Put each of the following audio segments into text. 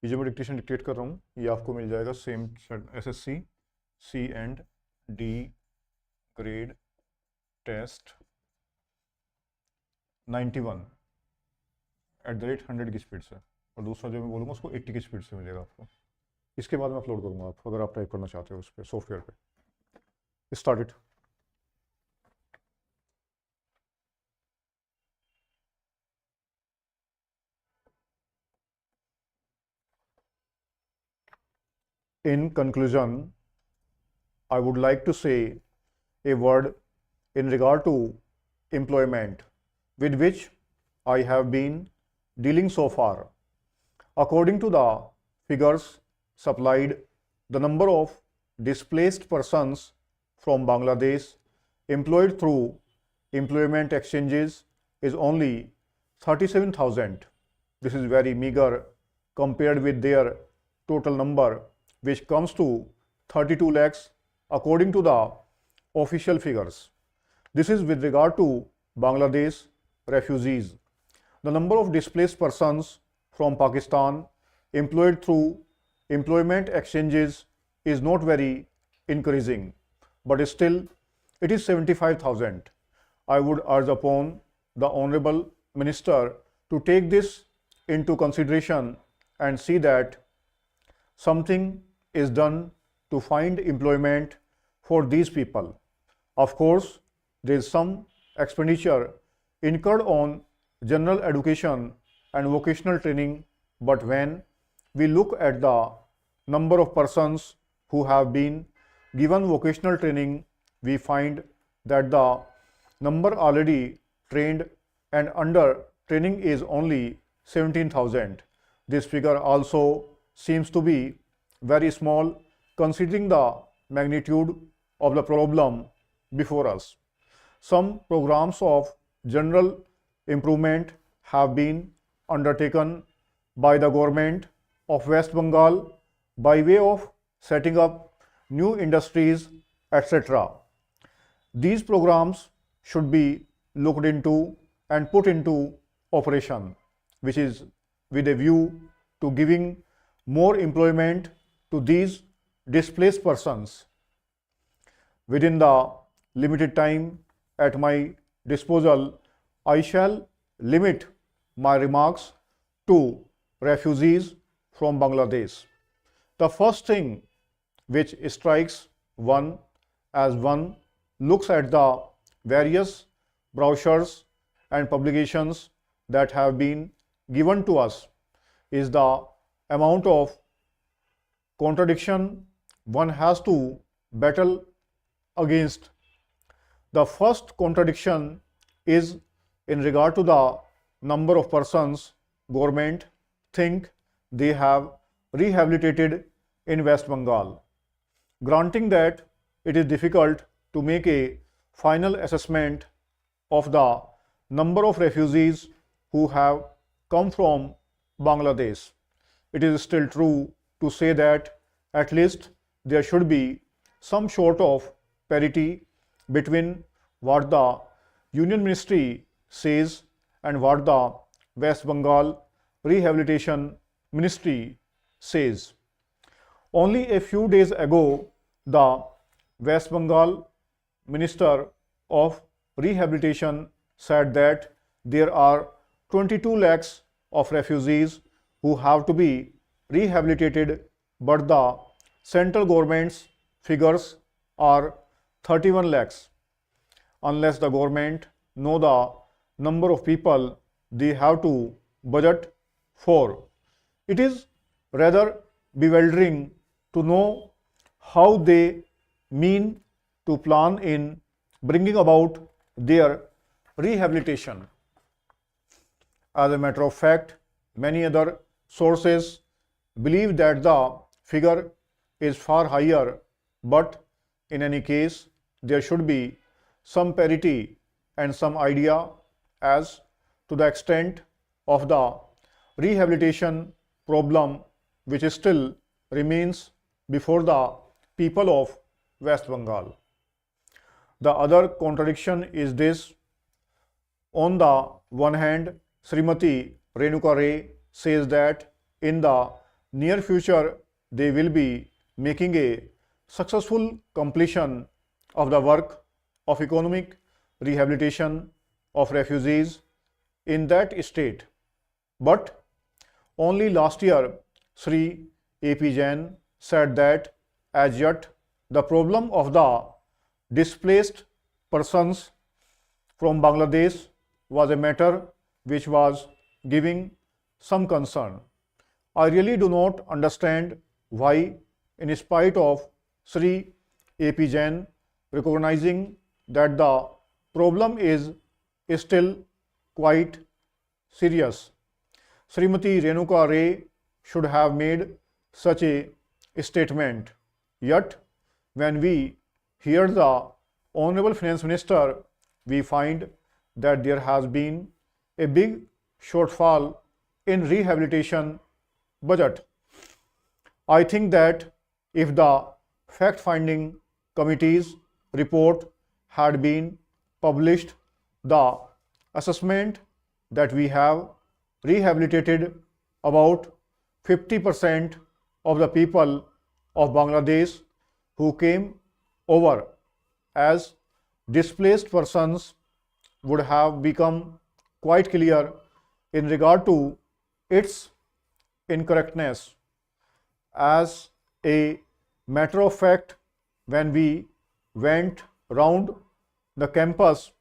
ये जो मैं डिक्टेशन डिक्टेट कर रहा हूँ ये आपको मिल जाएगा same SSC C&D grade test 91 @100 की स्पीड से, और दूसरा जो मैं बोलूँगा उसको 80 की स्पीड से मिलेगा आपको। इसके बाद मैं अपलोड करूँगा आपको, अगर आप टाइप करना चाहते हो उस पर सॉफ्टवेयर पे। Start it. In conclusion, I would like to say a word in regard to employment with which I have been dealing so far. According to the figures supplied, the number of displaced persons from Bangladesh employed through employment exchanges is only 37,000. This is very meager compared with their total number, which comes to 32 lakhs according to the official figures. This is with regard to Bangladesh refugees. The number of displaced persons from Pakistan employed through employment exchanges is not very increasing, but still it is 75,000. I would urge upon the Honorable Minister to take this into consideration and see that something is done to find employment for these people. Of course, there is some expenditure incurred on general education and vocational training, but when we look at the number of persons who have been given vocational training, we find that the number already trained and under training is only 17,000. This figure also seems to be very small considering the magnitude of the problem before us. Some programs of general improvement have been undertaken by the government of West Bengal by way of setting up new industries, etc. These programs should be looked into and put into operation, which is with a view to giving more employment to these displaced persons. Within the limited time at my disposal, I shall limit my remarks to refugees from Bangladesh. The first thing which strikes one as one looks at the various brochures and publications that have been given to us is the amount of contradiction one has to battle against. The first contradiction is in regard to the number of persons government think they have rehabilitated in West Bengal. Granting that it is difficult to make a final assessment of the number of refugees who have come from Bangladesh, it is still true to say that at least there should be some sort of parity between what the Union Ministry says and what the West Bengal Rehabilitation Ministry says. Only a few days ago, the West Bengal Minister of Rehabilitation said that there are 22 lakhs of refugees who have to be rehabilitated, but the central government's figures are 31 lakhs. Unless the government know the number of people they have to budget for, it is rather bewildering to know how they mean to plan in bringing about their rehabilitation. As a matter of fact, many other sources believe that the figure is far higher, but in any case, there should be some parity and some idea as to the extent of the rehabilitation problem which still remains before the people of West Bengal. The other contradiction is this. On the one hand, Srimati Renuka Ray says that in the near future they will be making a successful completion of the work of economic rehabilitation of refugees in that state. But only last year, Sri A.P. Jain said that as yet the problem of the displaced persons from Bangladesh was a matter which was giving some concern. I really do not understand why, in spite of Sri A.P. Jain recognizing that the problem is still quite serious, Srimati Renuka Ray should have made such a statement. Yet, when we hear the Honorable Finance Minister, we find that there has been a big shortfall in rehabilitation budget. I think that if the fact-finding committee's report had been published, the assessment that we have rehabilitated about 50% of the people of Bangladesh who came over as displaced persons would have become quite clear in regard to its incorrectness. As a matter of fact, when we went round the campus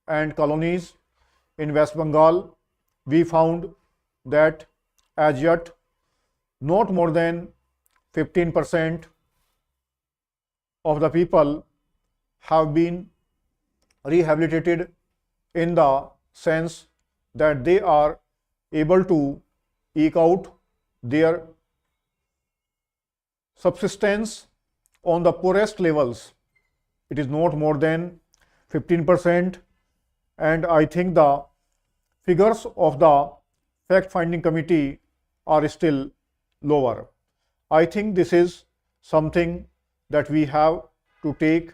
and colonies in West Bengal, we found that as yet not more than 15% of the people have been rehabilitated in the sense that they are able to eke out their subsistence on the poorest levels. It is not more than 15%, and I think the figures of the fact-finding committee are still lower. I think this is something that we have to take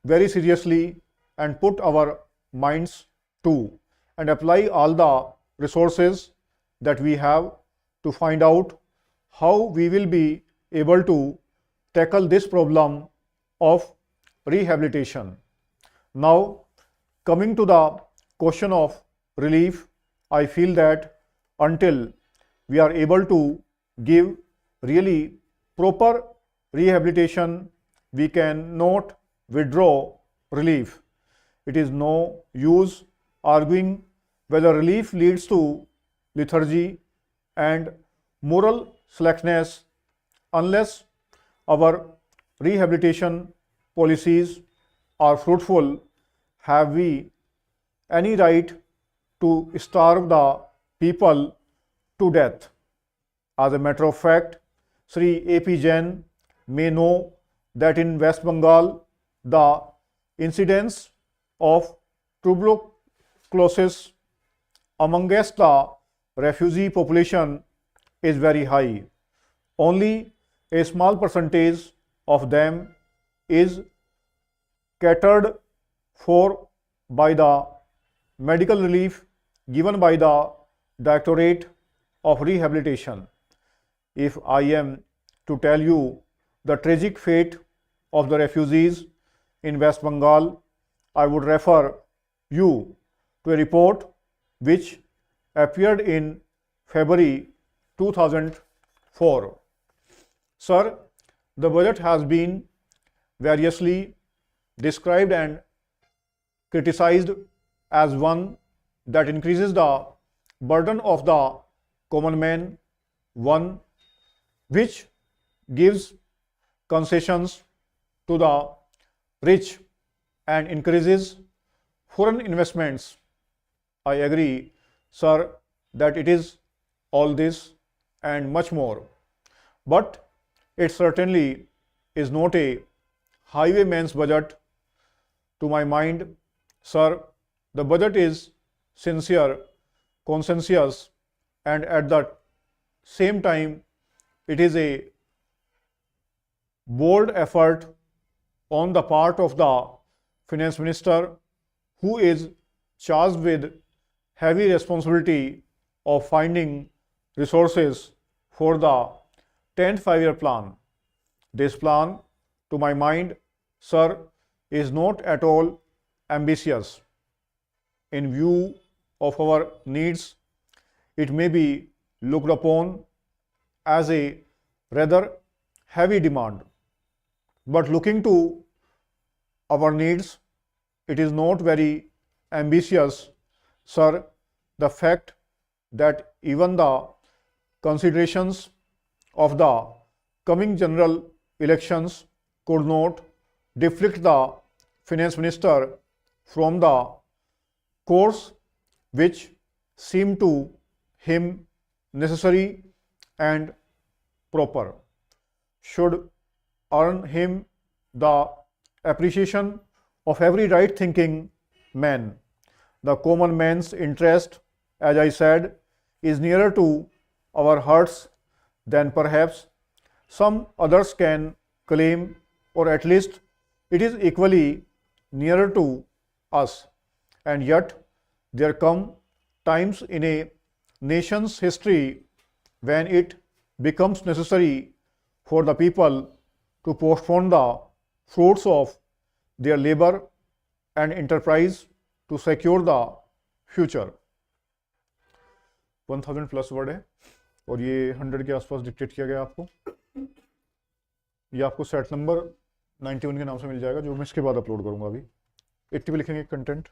very seriously and put our minds to, and apply all the resources that we have to find out how we will be able to tackle this problem of rehabilitation. Now, coming to the question of relief, I feel that until we are able to give really proper rehabilitation, we cannot withdraw relief. It is no use arguing whether relief leads to lethargy and moral slackness unless our rehabilitation policies are fruitful. Have we any right to starve the people to death? As a matter of fact, Sri A.P. Jain may know that in West Bengal, the incidence of tuberculosis amongst the refugee population is very high. Only a small percentage of them is catered for by the medical relief given by the Directorate of Rehabilitation. If I am to tell you the tragic fate of the refugees in West Bengal, I would refer you to a report which appeared in February 2004. Sir, the budget has been variously described and criticized as one that increases the burden of the common man, one which gives concessions to the rich and increases foreign investments. I agree, sir, that it is all this and much more. But it certainly is not a highwayman's budget. To my mind, sir, the budget is sincere, conscientious, and at the same time, it is a bold effort on the part of the finance minister, who is charged with heavy responsibility of finding resources for the 10th 5-year plan. This plan, to my mind, sir, is not at all ambitious. In view of our needs, it may be looked upon as a rather heavy demand. But looking to our needs, it is not very ambitious, sir. The fact that even the considerations of the coming general elections could not deflect the finance minister from the course which seemed to him necessary and proper, should earn him the appreciation of every right thinking man. The common man's interest, as I said, is nearer to our hearts than perhaps some others can claim, or at least it is equally nearer to us. And yet there come times in a nation's history when it becomes necessary for the people to postpone the fruits of their labor and enterprise to secure the future. 1000 plus word है और ये 100 के आसपास dictate किया गया आपको. ये आपको सेट नंबर 91 के नाम से मिल जाएगा, जो मैं इसके बाद अपलोड करूंगा. अभी 80 पे लिखेंगे कंटेंट.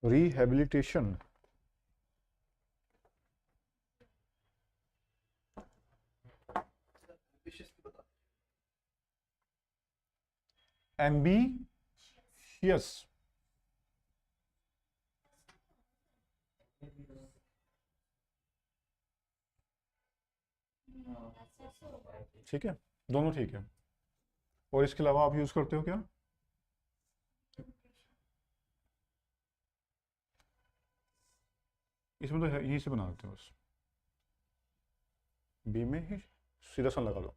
Rehabilitation. Ambitious. ठीक है, दोनों ठीक है. और इसके अलावा आप यूज करते हो क्या? इसमें तो यहीं से बना देते हो बस. बी में ही सीधा सन लगा लो.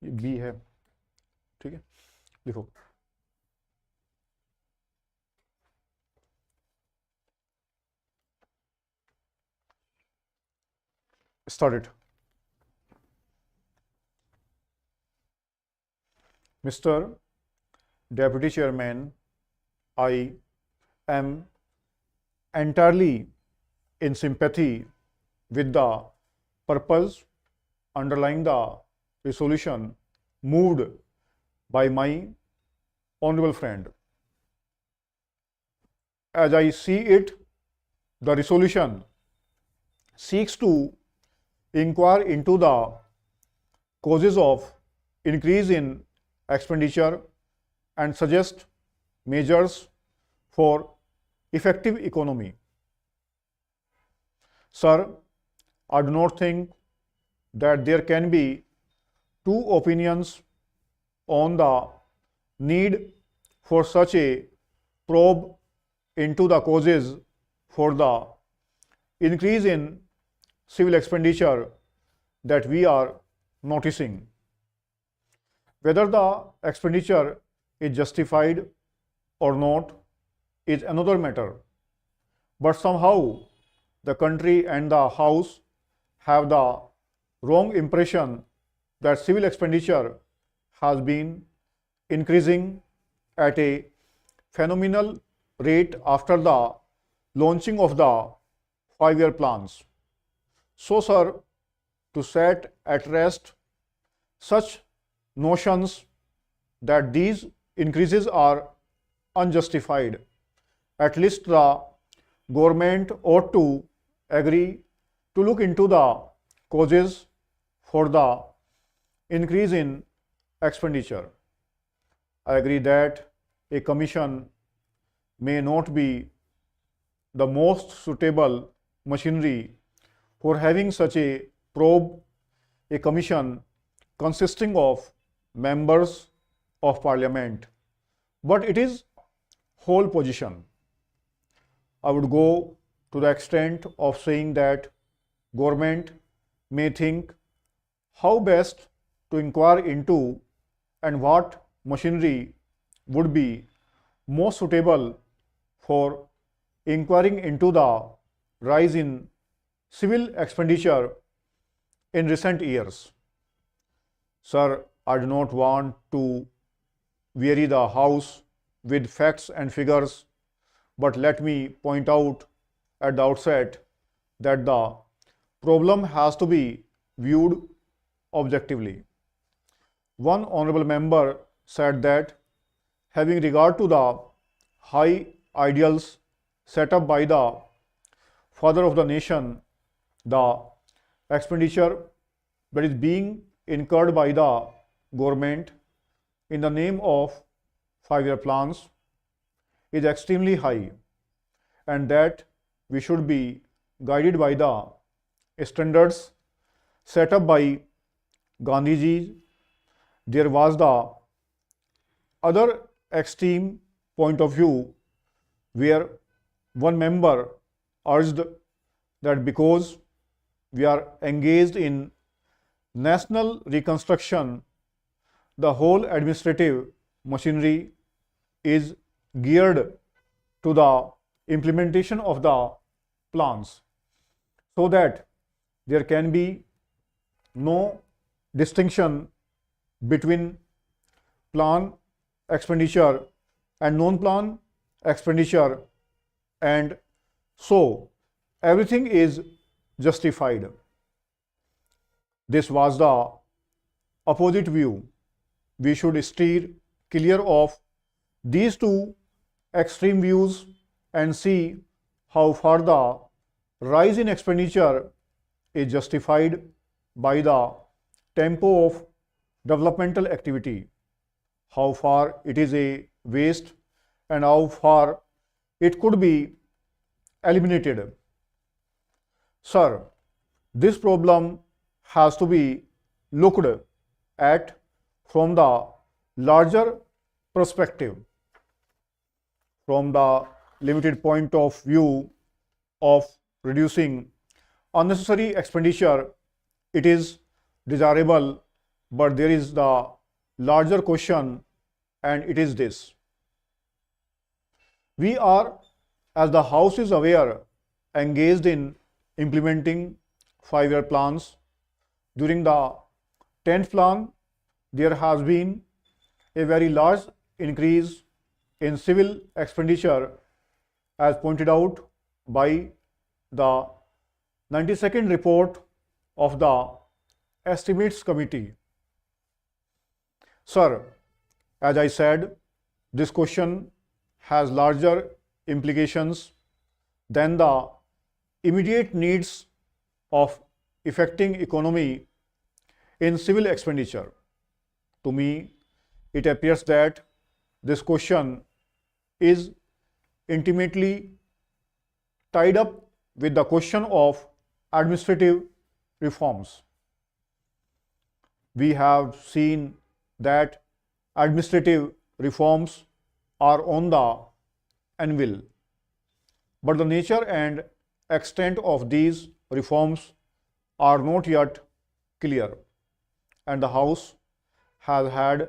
ये बी है, ठीक है. लिखो started. Mr. Deputy Chairman, I am entirely in sympathy with the purpose underlying the resolution moved by my honorable friend. As I see it, the resolution seeks to inquire into the causes of increase in expenditure and suggest measures for effective economy. Sir, I do not think that there can be two opinions on the need for such a probe into the causes for the increase in civil expenditure that we are noticing. Whether the expenditure is justified or not is another matter, but somehow the country and the House have the wrong impression that civil expenditure has been increasing at a phenomenal rate after the launching of the 5-year plans. So, sir, to set at rest such notions that these increases are unjustified, at least the government ought to agree to look into the causes for the increase in expenditure. I agree that a commission may not be the most suitable machinery for having such a probe. A commission consisting of members of parliament, but it is whole position. I would go to the extent of saying that government may think how best to inquire into and what machinery would be most suitable for inquiring into the rise in civil expenditure in recent years. Sir, I do not want to weary the House with facts and figures, but let me point out at the outset that the problem has to be viewed objectively. One honorable member said that having regard to the high ideals set up by the father of the nation, the expenditure that is being incurred by the government in the name of 5-year plans is extremely high, and that we should be guided by the standards set up by Gandhiji. There was the other extreme point of view where one member urged that because we are engaged in national reconstruction, the whole administrative machinery is geared to the implementation of the plans, so that there can be no distinction between plan expenditure and non-plan expenditure, and so everything is justified. This was the opposite view. We should steer clear of these two extreme views and see how far the rise in expenditure is justified by the tempo of developmental activity, how far it is a waste, and how far it could be eliminated. Sir, this problem has to be looked at from the larger perspective. From the limited point of view of reducing unnecessary expenditure, it is desirable, but there is the larger question, and it is this. We are, as the House is aware, engaged in implementing 5-year plans. During the 10th plan, there has been a very large increase in civil expenditure, as pointed out by the 92nd report of the Estimates Committee. Sir, as I said, this question has larger implications than the immediate needs of effecting economy in civil expenditure. To me, it appears that this question is intimately tied up with the question of administrative reforms. We have seen that administrative reforms are on the anvil, but the nature and extent of these reforms are not yet clear, and the House has had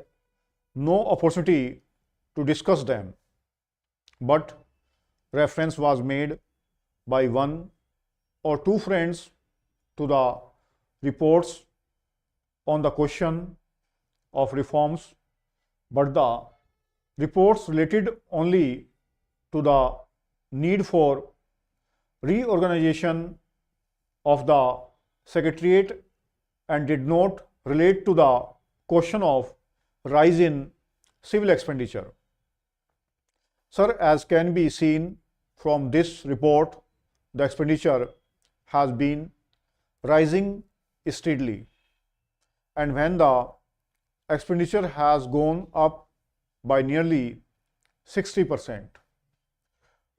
no opportunity to discuss them. But reference was made by one or two friends to the reports on the question of reforms, but the reports related only to the need for reorganization of the Secretariat and did not relate to the question of rise in civil expenditure. Sir, as can be seen from this report, the expenditure has been rising steadily, and when the expenditure has gone up by nearly 60%.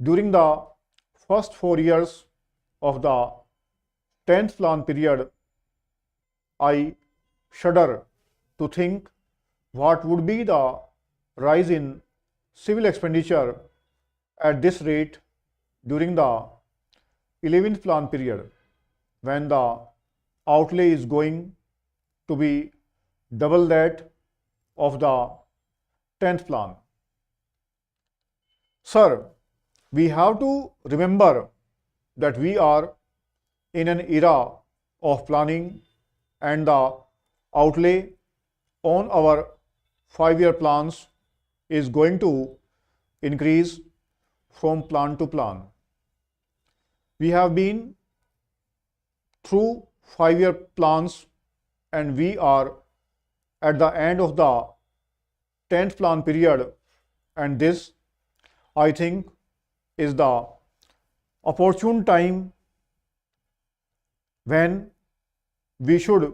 During the first 4 years of the 10th plan period, I shudder to think what would be the rise in civil expenditure at this rate during the 11th plan period, when the outlay is going to be double that of the 10th plan. Sir, we have to remember that we are in an era of planning, and the outlay on our 5-year plans is going to increase from plan to plan. We have been through 5-year plans, and we are at the end of the 10th plan period, and this, I think, is the opportune time when we should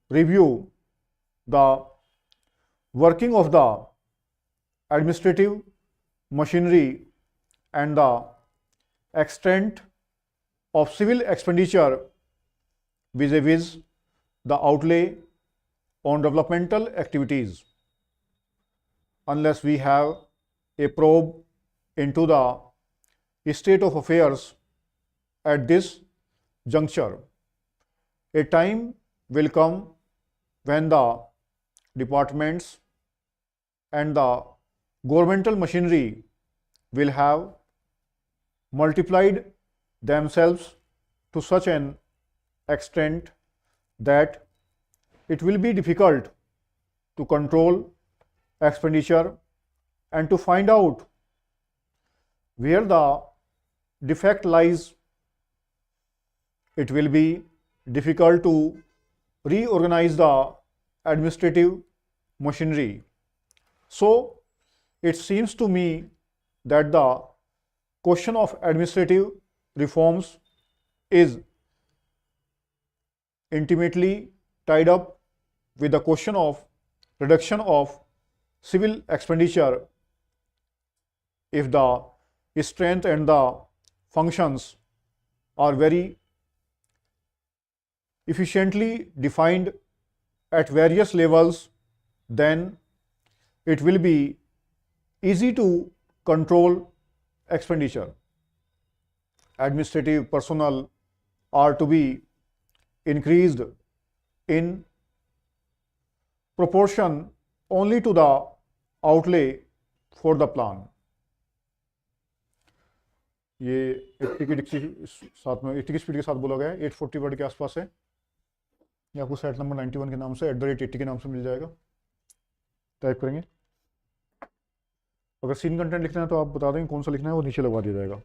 review the working of the administrative machinery and the extent of civil expenditure vis-a-vis the outlay on developmental activities. Unless we have a probe into the state of affairs at this juncture, a time will come when the departments and the governmental machinery will have multiplied themselves to such an extent that it will be difficult to control expenditure and to find out where the defect lies. It will be difficult to reorganize the administrative machinery. So it seems to me that the question of administrative reforms is intimately tied up with the question of reduction of civil expenditure if the strength and the functions are very efficiently defined at various levels. Then it will be easy to control expenditure. Administrative personnel are to be increased in proportion only to the outlay for the plan. ये 80 की साथ में 80 की speed के साथ बोला गया है, 840 वर्ड के आसपास है। ये आपको सेट नंबर 91 के नाम से @80 के नाम से मिल जाएगा, टाइप करेंगे। अगर सीन कंटेंट लिखना है तो आप बता देंगे कौन सा लिखना है, वो नीचे लगवा दिया जाएगा।